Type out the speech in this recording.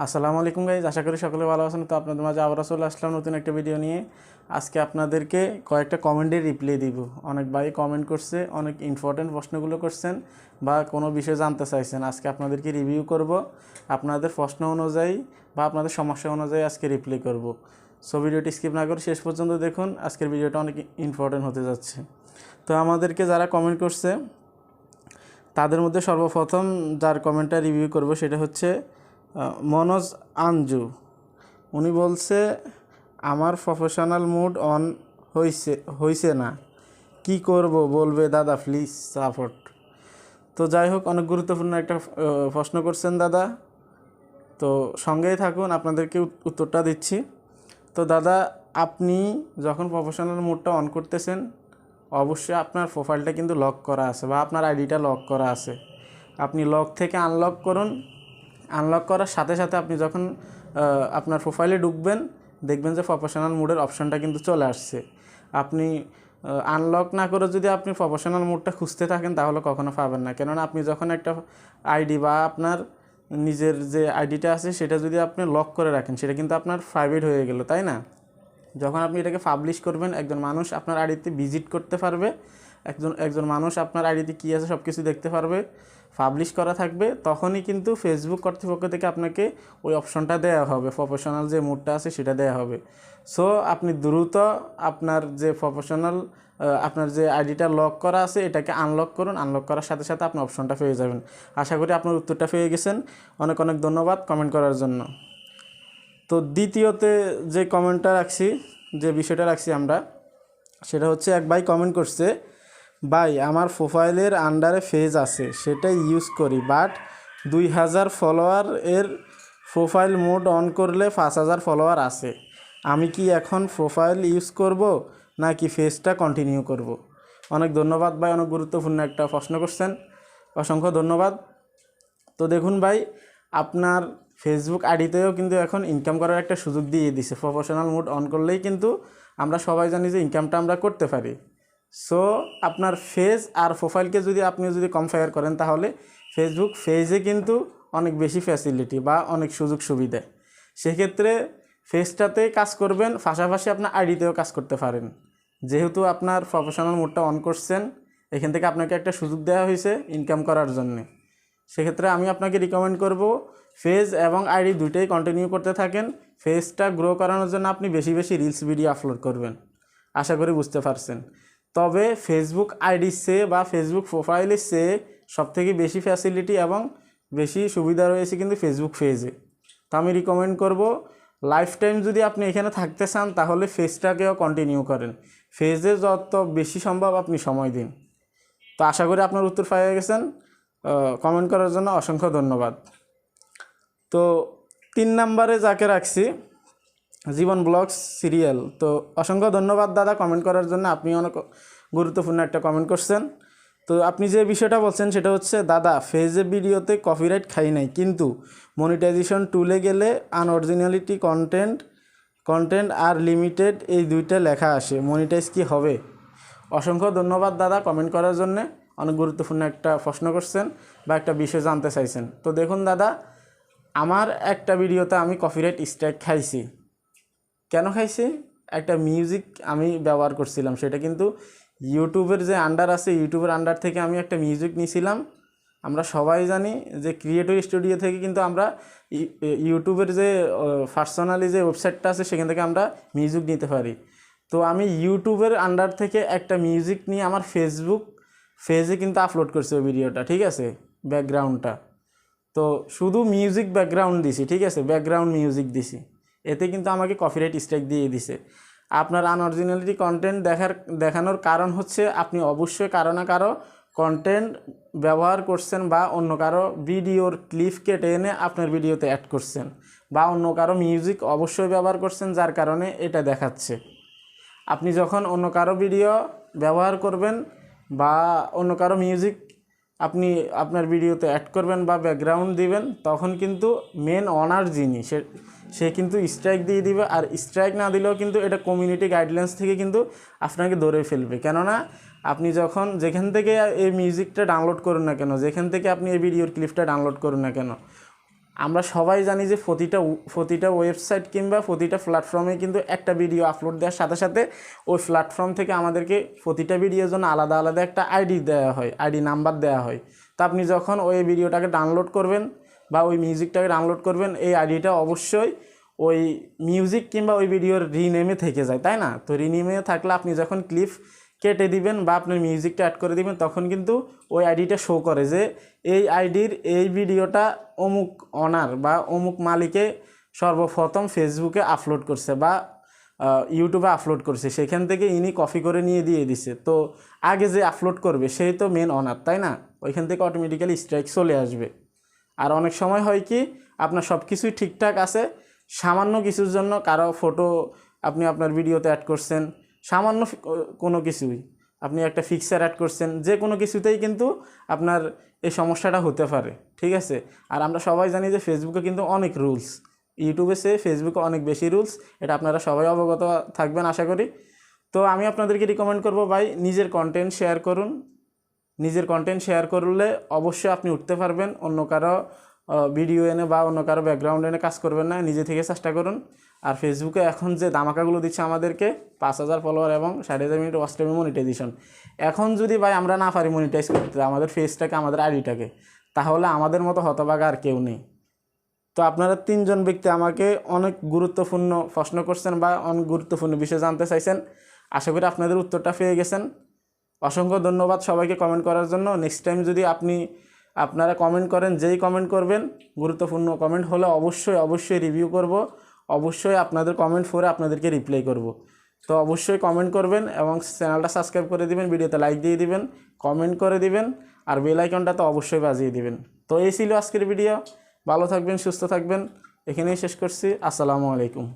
আসসালামু আলাইকুম গাইজ, আশা করি সকলে ভালো আছেন। তো আপনাদের মাঝে আবার চলে আসলাম নতুন একটা ভিডিও নিয়ে। আজকে আপনাদেরকে কয়েকটা কমেন্টের রিপ্লাই দিব। অনেক ভাই কমেন্ট করছে, অনেক ইম্পর্টেন্ট প্রশ্নগুলো করছেন বা কোনো বিষয় জানতে চাইছেন। আজকে আপনাদেরকে রিভিউ করব, আপনাদের প্রশ্ন অনুযায়ী বা আপনাদের সমস্যা অনুযায়ী আজকে রিপ্লাই করব। সো ভিডিওটি স্কিপ না করে শেষ পর্যন্ত দেখুন, আজকের ভিডিওটা অনেক ইম্পর্টেন্ট হতে যাচ্ছে। তো আমাদেরকে যারা কমেন্ট করছে তাদের মধ্যে সর্বপ্রথম যার কমেন্টটা রিভিউ করব সেটা হচ্ছে মনোজ আঞ্জু। উনি বলছে, আমার প্রফেশনাল মুড অন হইছে না, কি করব বলবে দাদা, প্লিজ সাপোর্ট। তো যাই হোক, অনেক গুরুত্বপূর্ণ একটা প্রশ্ন করছেন দাদা। তো সঙ্গেই থাকুন, আপনাদেরকে উত্তরটা দিচ্ছি। তো দাদা, আপনি যখন প্রফেশনাল মুডটা অন করতেছেন, অবশ্যই আপনার প্রোফাইলটা কিন্তু লক করা আছে বা আপনার আইডিটা লক করা আছে। আপনি লক থেকে আনলক করুন। আনলক করার সাথে সাথে আপনি যখন আপনার প্রোফাইলে ঢুকবেন, দেখবেন যে প্রফেশনাল মুডের অপশানটা কিন্তু চলে আসছে। আপনি আনলক না করে যদি আপনি প্রফেশনাল মুডটা খুঁজতে থাকেন তাহলে কখনো পাবেন না। কেননা আপনি যখন একটা আইডি বা আপনার নিজের যে আইডিটা আছে সেটা যদি আপনি লক করে রাখেন, সেটা কিন্তু আপনার প্রাইভেট হয়ে গেল, তাই না? যখন আপনি এটাকে পাবলিশ করবেন, একজন মানুষ আপনার আইডিতে ভিজিট করতে পারবে, একজন মানুষ আপনার আইডিতে কী আছে সব কিছু দেখতে পারবে, পাবলিশ করা থাকবে, তখনই কিন্তু ফেসবুক কর্তৃপক্ষ থেকে আপনাকে ওই অপশনটা দেওয়া হবে, প্রফেশনাল যে মুডটা আছে সেটা দেওয়া হবে। সো আপনি দ্রুত আপনার যে আপনার যে আইডিটা লক করা আছে এটাকে আনলক করুন। আনলক করার সাথে সাথে আপনি অপশনটা পেয়ে যাবেন। আশা করি আপনার উত্তরটা পেয়ে গেছেন। অনেক অনেক ধন্যবাদ কমেন্ট করার জন্য। তো দ্বিতীয়তে যে কমেন্টটা রাখছি, যে বিষয়টা রাখছি আমরা, সেটা হচ্ছে এক ভাই কমেন্ট করছে, ভাই আমার প্রোফাইলের আন্ডারে পেজ আছে, সেটাই ইউজ করি, বাট 2000 ফলোয়ার এর প্রোফাইল মোড অন করলে 5000 ফলোয়ার আছে। আমি কি এখন প্রোফাইল ইউজ করব নাকি পেজটা কন্টিনিউ করব? অনেক ধন্যবাদ ভাই, অনেক গুরুত্বপূর্ণ একটা প্রশ্ন করছেন, অসংখ্য ধন্যবাদ। তো দেখুন ভাই, আপনার ফেসবুক আইডিতেও কিন্তু এখন ইনকাম করার একটা সুযোগ দিয়ে দিছে। প্রফেশনাল মুড অন করলেই কিন্তু আমরা সবাই জানি যে ইনকামটা আমরা করতে পারি। সো আপনার ফেজ আর প্রোফাইলকে আপনি যদি কম্পেয়ার করেন, তাহলে ফেসবুক পেজে কিন্তু অনেক বেশি ফ্যাসিলিটি বা অনেক সুযোগ সুবিধা। সেক্ষেত্রে পেজটাতে কাজ করবেন, পাশাপাশি আপনার আইডিতেও কাজ করতে পারেন। যেহেতু আপনার প্রফেশনাল মুডটা অন করছেন, এখান থেকে আপনাকে একটা সুযোগ দেওয়া হয়েছে ইনকাম করার জন্যে। সেক্ষেত্রে আমি আপনাকে রিকমেন্ড করব, ফেজ এবং আইডি দুটোই কন্টিনিউ করতে থাকেন। ফেজটা গ্রো করানোর জন্য আপনি বেশি বেশি রিলস ভিডিও আপলোড করবেন। আশা করি বুঝতে পারছেন। তবে ফেসবুক আইডির চেয়ে বা ফেসবুক প্রোফাইলের চেয়ে সবথেকে বেশি ফ্যাসিলিটি এবং বেশি সুবিধা রয়েছে কিন্তু ফেসবুক পেজে। তো আমি রিকমেন্ড করব, লাইফ টাইম যদি আপনি এখানে থাকতে চান তাহলে ফেজটাকেও কন্টিনিউ করেন। ফেজে যত বেশি সম্ভব আপনি সময় দিন। তো আশা করি আপনার উত্তর পেয়ে গেছেন। কমেন্ট করার জন্য অসংখ্য ধন্যবাদ। তো 3 নম্বরে যাকে রাখছি, জীবন ব্লগস সিরিয়াল। তো অসংখ্য ধন্যবাদ দাদা কমেন্ট করার জন্য, আপনি অনেক গুরুত্বপূর্ণ একটা কমেন্ট করছেন। তো আপনি যে বিষয়টা বলছেন সেটা হচ্ছে, দাদা ফেজে ভিডিওতে কপিরাইট খাই নাই, কিন্তু মনিটাইজেশন টুলে গেলে আনঅরিজিনালিটি কন্টেন্ট আর লিমিটেড এই দুইটা লেখা আসে, মনিটাইজ কি হবে? অসংখ্য ধন্যবাদ দাদা কমেন্ট করার জন্যে। অনেক গুরুত্বপূর্ণ একটা প্রশ্ন করছেন বা একটা বিষয় জানতে চাইছেন। তো দেখুন দাদা, আমার একটা ভিডিওতে আমি কপিরাইট স্ট্রাইক খাইছি। কেন খাইছি? একটা মিউজিক আমি ব্যবহার করছিলাম, সেটা কিন্তু ইউটিউবের যে আন্ডার আছে, ইউটিউবের আন্ডার থেকে আমি একটা মিউজিক নিয়েছিলাম। আমরা সবাই জানি যে ক্রিয়েটর স্টুডিও থেকে কিন্তু আমরা ইউটিউবের যে পার্সোনালি যে ওয়েবসাইটটা আছে সেখান থেকে আমরা মিউজিক নিতে পারি। তো আমি ইউটিউবের আন্ডার থেকে একটা মিউজিক নিয়ে আমার পেজে কিন্তু আপলোড করছি ওই ভিডিওটা, ঠিক আছে, ব্যাকগ্রাউন্ডটা। তো শুধু মিউজিক ব্যাকগ্রাউন্ড দিছি, ঠিক আছে, ব্যাকগ্রাউন্ড মিউজিক দিছি, এতে কিন্তু আমাকে কপিরাইট স্ট্রাইক দিয়ে দিছে। আপনার আনঅরিজিনালিটি কন্টেন্ট দেখানোর কারণ হচ্ছে আপনি অবশ্যই কারো না কারো কন্টেন্ট ব্যবহার করছেন বা অন্য কারো ভিডিওর ক্লিপ কেটে এনে আপনার ভিডিওতে অ্যাড করছেন, বা অন্য কারো মিউজিক অবশ্যই ব্যবহার করছেন, যার কারণে এটা দেখাচ্ছে। আপনি যখন অন্য কারো ভিডিও ব্যবহার করবেন বা অন্য কারো মিউজিক আপনি আপনার ভিডিওতে অ্যাড করবেন বা ব্যাকগ্রাউন্ড দিবেন, তখন কিন্তু মেন অনার যিনি সে কিন্তু স্ট্রাইক দিয়ে দিবে। আর স্ট্রাইক না দিলেও কিন্তু এটা কমিউনিটি গাইডলাইন্স থেকে কিন্তু আপনাকে ধরে ফেলবে। কেননা আপনি যখন যেখান থেকে এই মিউজিকটা ডাউনলোড করুন না কেন, যেখান থেকে আপনি এই ভিডিওর ক্লিপটা ডাউনলোড করুন না কেন, আমরা সবাই জানি যে প্রতিটা ওয়েবসাইট কিংবা প্রতিটা প্ল্যাটফর্মে কিন্তু একটা ভিডিও আপলোড দেওয়ার সাথে সাথে ওই প্ল্যাটফর্ম থেকে আমাদেরকে প্রতিটা ভিডিওর জন্য আলাদা আলাদা একটা আইডি দেওয়া হয়, আইডি নাম্বার দেওয়া হয়। তো আপনি যখন ওই ভিডিওটাকে ডাউনলোড করবেন বা ওই মিউজিকটাকে ডাউনলোড করবেন, এই আইডিটা অবশ্যই ওই মিউজিক কিংবা ওই ভিডিওর রিনেমে থেকে যায়, তাই না? তো রিনেমে থাকলে আপনি যখন ক্লিপ কেটে দিবেন বা আপনার মিউজিকটা অ্যাড করে দিবেন, তখন কিন্তু ওই আইডিটা শো করে যে এই আইডির এই ভিডিওটা অমুক অনার বা অমুক মালিকে সর্বপ্রথম ফেসবুকে আপলোড করছে বা ইউটিউবে আপলোড করছে, সেখান থেকে ইনি কপি করে নিয়ে দিয়ে দিছে। তো আগে যে আপলোড করবে সেই তো মেন অনার, তাই না? ওইখান থেকে অটোমেটিক্যালি স্ট্রাইক চলে আসবে। আর অনেক সময় হয় কি, আপনার সব কিছুই ঠিকঠাক আছে, সামান্য কিছুর জন্য কারো ফটো আপনি আপনার ভিডিওতে অ্যাড করছেন, সামান্য কোনো কিছুই আপনি একটা ফিক্সার অ্যাড করছেন, যে কোনো কিছুতেই কিন্তু আপনার এই সমস্যাটা হতে পারে, ঠিক আছে? আর আমরা সবাই জানি যে ফেসবুকে কিন্তু অনেক রুলস, ইউটিউবে সে ফেসবুকে অনেক বেশি রুলস, এটা আপনারা সবাই অবগত থাকবেন আশা করি। তো আমি আপনাদেরকে রিকমেন্ড করব ভাই, নিজের কন্টেন্ট শেয়ার করুন। নিজের কন্টেন্ট শেয়ার করলে অবশ্যই আপনি উঠতে পারবেন। অন্য কারো ভিডিও এনে বা অন্য কারো ব্যাকগ্রাউন্ড এনে কাজ করবেন না, নিজে থেকে চেষ্টা করুন। আর ফেসবুকে এখন যে ধামাকাগুলো দিচ্ছে আমাদেরকে, 5,000 ফলোয়ার এবং 60,000 মিনিট ওয়াচ টাইম মনিটাইজেশন, এখন যদি ভাই আমরা না পারি মনিটাইজ করতে আমাদের ফেসটাকে, আমাদের আইডিটাকে, তাহলে আমাদের মতো হতভাগা আর কেউ নেই। তো আপনারা 3জন ব্যক্তি আমাকে অনেক গুরুত্বপূর্ণ প্রশ্ন করছেন বা অনেক গুরুত্বপূর্ণ বিষয় জানতে চাইছেন। আশা করি আপনাদের উত্তরটা পেয়ে গেছেন। অসংখ্য ধন্যবাদ সবাইকে কমেন্ট করার জন্য। নেক্সট টাইম যদি আপনারা কমেন্ট করেন, যেই কমেন্ট করবেন, গুরুত্বপূর্ণ কমেন্ট হলে অবশ্যই রিভিউ করব, অবশ্যই আপনাদের কমেন্ট পড়ে আপনাদেরকে রিপ্লাই করব। তো অবশ্যই কমেন্ট করবেন এবং চ্যানেলটা সাবস্ক্রাইব করে দিবেন, ভিডিওতে লাইক দিয়ে দিবেন, কমেন্ট করে দিবেন আর বেল আইকনটা তো অবশ্যই বাজিয়ে দিবেন। তো এই ছিল আজকের ভিডিও। ভালো থাকবেন, সুস্থ থাকবেন, এখানেই শেষ করছি। আসসালামু আলাইকুম।